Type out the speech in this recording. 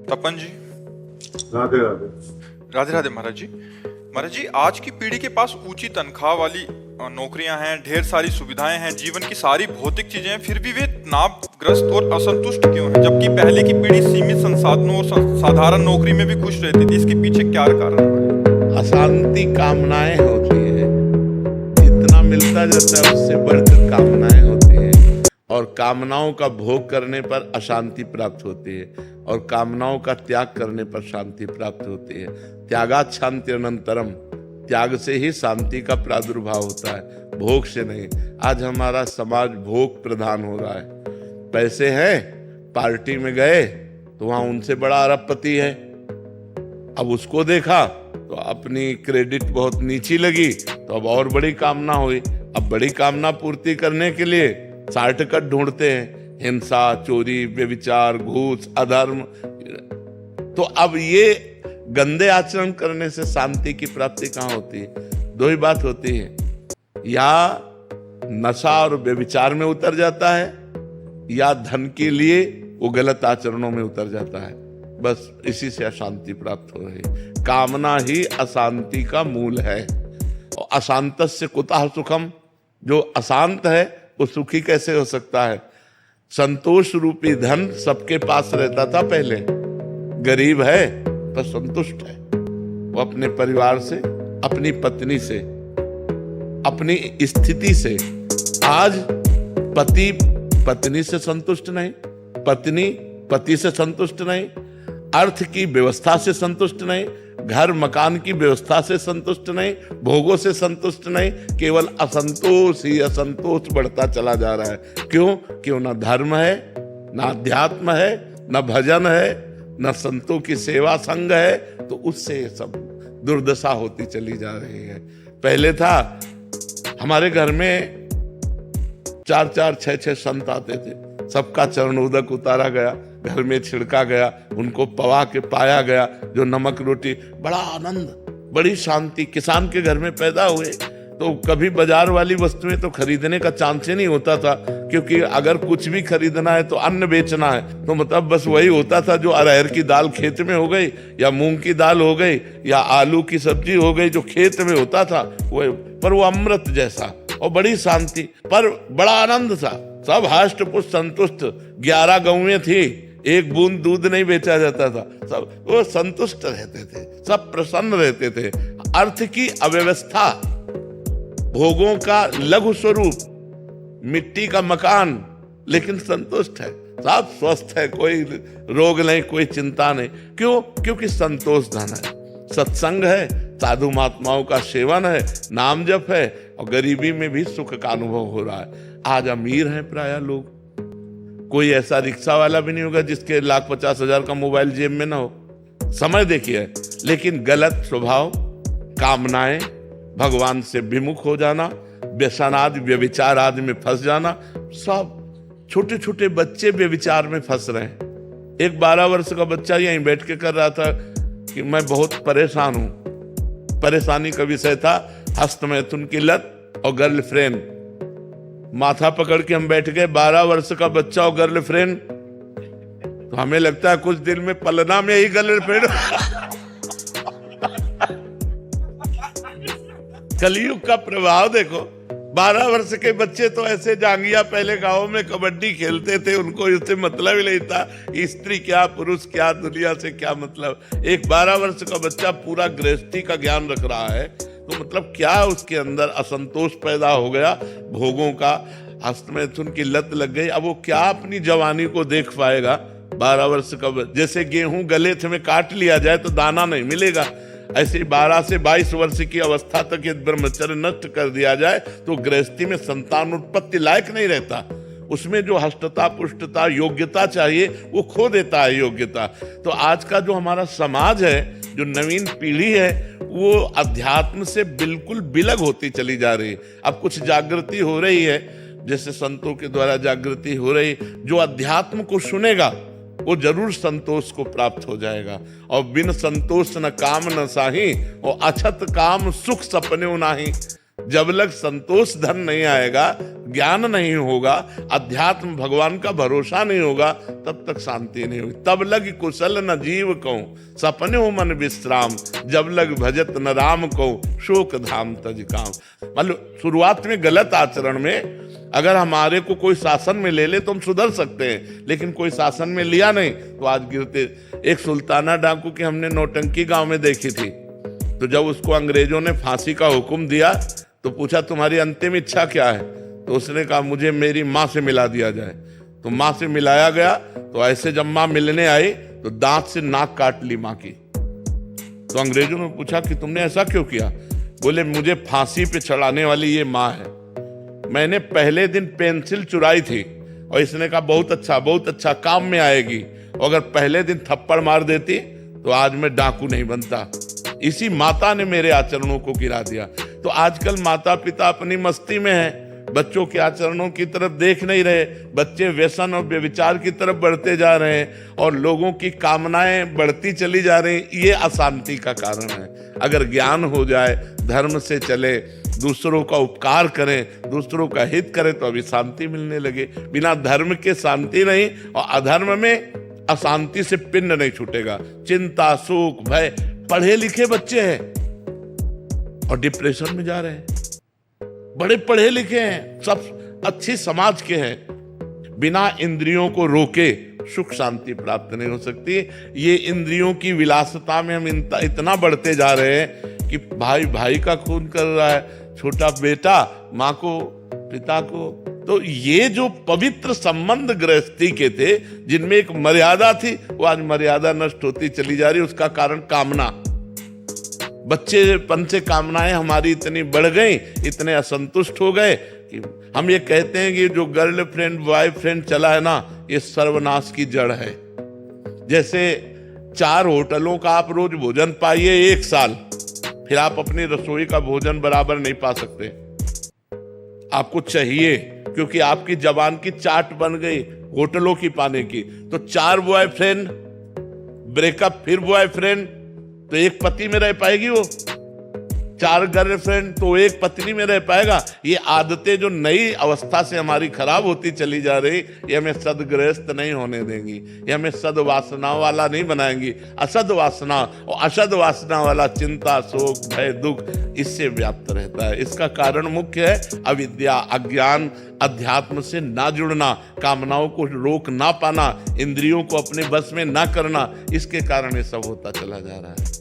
तपन जी। राधे राधे। राधे राधे महाराज जी। महाराज जी, आज की पीढ़ी के पास ऊंची तनख्वाह वाली नौकरियां हैं, ढेर सारी सुविधाएं हैं, जीवन की सारी भौतिक चीजें हैं, फिर भी वे तनावग्रस्त और असंतुष्ट क्यों हैं? जबकि पहले की पीढ़ी सीमित संसाधनों और साधारण नौकरी में भी खुश रहती थी। इसके पीछे क्या कारण है? अशांति कामनाएं होती है, जितना मिलता जाता है उससे बढ़कर कामनाएं होती हैं, और कामनाओं का भोग करने पर अशांति प्राप्त होती है, और कामनाओं का त्याग करने पर शांति प्राप्त होती है। त्यागात् शांति अनंतरम, त्याग से ही शांति का प्रादुर्भाव होता है, भोग से नहीं। आज हमारा समाज भोग प्रधान हो रहा है। पैसे हैं, पार्टी में गए तो वहां उनसे बड़ा अरबपति है, अब उसको देखा तो अपनी क्रेडिट बहुत नीची लगी, तो अब और बड़ी कामना हुई। अब बड़ी कामना पूर्ति करने के लिए शॉर्टकट ढूंढते हैं, हिंसा, चोरी, व्यभिचार, घूस, अधर्म। तो अब ये गंदे आचरण करने से शांति की प्राप्ति कहाँ होती है? दो ही बात होती है, या नशा और व्यभिचार में उतर जाता है, या धन के लिए वो गलत आचरणों में उतर जाता है। बस इसी से अशांति प्राप्त हो रही है। कामना ही अशांति का मूल है। और अशांतस्य कुतः सुखम, जो अशांत है वो सुखी कैसे हो सकता है? संतोष रूपी धन सबके पास रहता था पहले। गरीब है पर संतुष्ट है, वो अपने परिवार से, अपनी पत्नी से, अपनी स्थिति से। आज पति पत्नी से संतुष्ट नहीं, पत्नी पति से संतुष्ट नहीं, अर्थ की व्यवस्था से संतुष्ट नहीं, घर मकान की व्यवस्था से संतुष्ट नहीं, भोगों से संतुष्ट नहीं, केवल असंतोष ही असंतोष बढ़ता चला जा रहा है। क्यों ना धर्म है, ना अध्यात्म है, ना भजन है, न संतों की सेवा संग है, तो उससे सब दुर्दशा होती चली जा रही है। पहले था हमारे घर में 4-4, 6-6 संत आते थे, सबका चरणोदक उतारा गया, घर में छिड़का गया, उनको पवा के पाया गया, जो नमक रोटी, बड़ा आनंद, बड़ी शांति। किसान के घर में पैदा हुए तो कभी बाजार वाली वस्तुएं तो खरीदने का चांस ही नहीं होता था, क्योंकि अगर कुछ भी खरीदना है तो अन्न बेचना है, तो मतलब बस वही होता था जो अरहर की दाल खेत में हो गई, या मूंग की दाल हो गई, या आलू की सब्जी हो गई, जो खेत में होता था वो। पर वो अमृत जैसा, और बड़ी शांति, पर बड़ा आनंद था। सब हष्ट पुष्ट संतुष्ट। 11 गौएं थी, एक बूंद दूध नहीं बेचा जाता था, सब वो संतुष्ट रहते थे, सब प्रसन्न रहते थे। अर्थ की अव्यवस्था, भोगों का लघु स्वरूप, मिट्टी का मकान, लेकिन संतुष्ट है, सब स्वस्थ है, कोई रोग नहीं, कोई चिंता नहीं। क्यों? क्योंकि संतोष धन है, सत्संग है, साधु महात्माओं का सेवन है, नाम जप है, और गरीबी में भी सुख का अनुभव हो रहा है। आज अमीर हैं प्राय लोग, कोई ऐसा रिक्शा वाला भी नहीं होगा जिसके 1,50,000 का मोबाइल जेब में ना हो। समय देखिए, लेकिन गलत स्वभाव, कामनाएं, भगवान से विमुख हो जाना, व्यसनादि व्यभिचार आदि में फंस जाना। सब छोटे छोटे बच्चे व्यभिचार में फंस रहे हैं। एक 12 वर्ष का बच्चा यहीं बैठ के कर रहा था कि मैं बहुत परेशान हूं। परेशानी का विषय था हस्तमैथुन की लत और गर्लफ्रेंड। माथा पकड़ के हम बैठ गए, 12 वर्ष का बच्चा और गर्लफ्रेंड, तो हमें लगता है कुछ दिन में पलना में ही गर्लफ्रेंड। कलयुग का प्रभाव देखो। 12 वर्ष के बच्चे तो ऐसे जांगिया, पहले गांव में कबड्डी खेलते थे, उनको इससे मतलब ही नहीं था, स्त्री क्या पुरुष क्या, दुनिया से क्या मतलब। एक 12 वर्ष का बच्चा पूरा गृहस्थी का ज्ञान रख रहा है, तो मतलब क्या उसके अंदर असंतोष पैदा हो गया, भोगों का, हस्तमैथुन की लत लग गई। अब वो क्या अपनी जवानी को देख पाएगा? 12 वर्ष का, जैसे गेहूं गले में काट लिया जाए तो दाना नहीं मिलेगा, ऐसे 12 से 22 वर्ष की अवस्था तक यदि ब्रह्मचर्य नष्ट कर दिया जाए तो गृहस्थी में संतान उत्पत्ति लायक नहीं रहता। उसमें जो हष्टता, पुष्टता, योग्यता चाहिए वो खो देता है योग्यता। तो आज का जो हमारा समाज है, जो नवीन पीढ़ी है, वो अध्यात्म से बिल्कुल विलग होती चली जा रही है। अब कुछ जागृति हो रही है, जैसे संतों के द्वारा जागृति हो रही, जो अध्यात्म को सुनेगा वो जरूर संतोष को प्राप्त हो जाएगा। और बिन संतोष न काम न साही, और अछत काम सुख सपने नाही। जब लग संतोष धन नहीं आएगा, ज्ञान नहीं होगा, अध्यात्म भगवान का भरोसा नहीं होगा, तब तक शांति नहीं होगी। तब लग कुशल न जीव को सपने हो मन विश्राम, जब लग भजत न राम को शोक धाम तज काम। मतलब शुरुआत में गलत आचरण में अगर हमारे को कोई शासन में ले ले तो हम सुधर सकते हैं, लेकिन कोई शासन में लिया नहीं तो आज गिरते। एक सुल्ताना डाकू की हमने नौटंकी गांव में देखी थी। तो जब उसको अंग्रेजों ने फांसी का हुक्म दिया तो पूछा तुम्हारी अंतिम इच्छा क्या है? तो उसने कहा मुझे मेरी माँ से मिला दिया जाए। तो माँ से मिलाया गया, तो ऐसे जब माँ मिलने आई तो दांत से नाक काट ली माँ की। तो अंग्रेजों ने पूछा कि तुमने ऐसा क्यों किया? बोले मुझे फांसी पे चढ़ाने वाली ये माँ है, मैंने पहले दिन पेंसिल चुराई थी और इसने कहा बहुत अच्छा काम में आएगी, और अगर पहले दिन थप्पड़ मार देती तो आज मैं डाकू नहीं बनता। इसी माता ने मेरे आचरणों को गिरा दिया। तो आजकल माता पिता अपनी मस्ती में हैं, बच्चों के आचरणों की तरफ देख नहीं रहे, बच्चे व्यसन और व्यभिचार की तरफ बढ़ते जा रहे हैं और लोगों की कामनाएं बढ़ती चली जा रही। ये अशांति का कारण है। अगर ज्ञान हो जाए, धर्म से चले, दूसरों का उपकार करें, दूसरों का हित करें, तो अभी शांति मिलने लगे। बिना धर्म के शांति नहीं, और अधर्म में अशांति से पिंड नहीं छूटेगा। चिंता, शोक, भय। पढ़े लिखे बच्चे हैं और डिप्रेशन में जा रहे हैं, बड़े पढ़े लिखे हैं, सब अच्छी समाज के हैं। बिना इंद्रियों को रोके सुख शांति प्राप्त नहीं हो सकती। ये इंद्रियों की विलासता में हम इतना बढ़ते जा रहे हैं कि भाई भाई का खून कर रहा है, छोटा बेटा माँ को, पिता को। तो ये जो पवित्र संबंध गृहस्थी के थे, जिनमें एक मर्यादा थी, वो आज मर्यादा नष्ट होती चली जा रही। उसका कारण कामना। बच्चेपन से कामनाएं हमारी इतनी बढ़ गई, इतने असंतुष्ट हो गए कि हम ये कहते हैं कि जो गर्लफ्रेंड बॉयफ्रेंड चला है ना, ये सर्वनाश की जड़ है। जैसे 4 होटलों का आप रोज भोजन पाइए 1 साल, फिर आप अपनी रसोई का भोजन बराबर नहीं पा सकते। आपको चाहिए, क्योंकि आपकी जबान की चाट बन गई होटलों की पाने की। तो 4 बॉयफ्रेंड, ब्रेकअप, फिर बॉयफ्रेंड, तो एक पति में रह पाएगी वो? 4 गर्लफ्रेंड तो एक पत्नी में रह पाएगा? ये आदतें जो नई अवस्था से हमारी खराब होती चली जा रही, ये हमें सदगृहस्थ नहीं होने देंगी, ये हमें सद्वासना वाला नहीं बनाएंगी। असद वासना और अशद वासना वाला चिंता, शोक, भय, दुख इससे व्याप्त रहता है। इसका कारण मुख्य है अविद्या, अज्ञान, अध्यात्म से ना जुड़ना, कामनाओं को रोक ना पाना, इंद्रियों को अपने बस में ना करना। इसके कारण ये सब होता चला जा रहा है।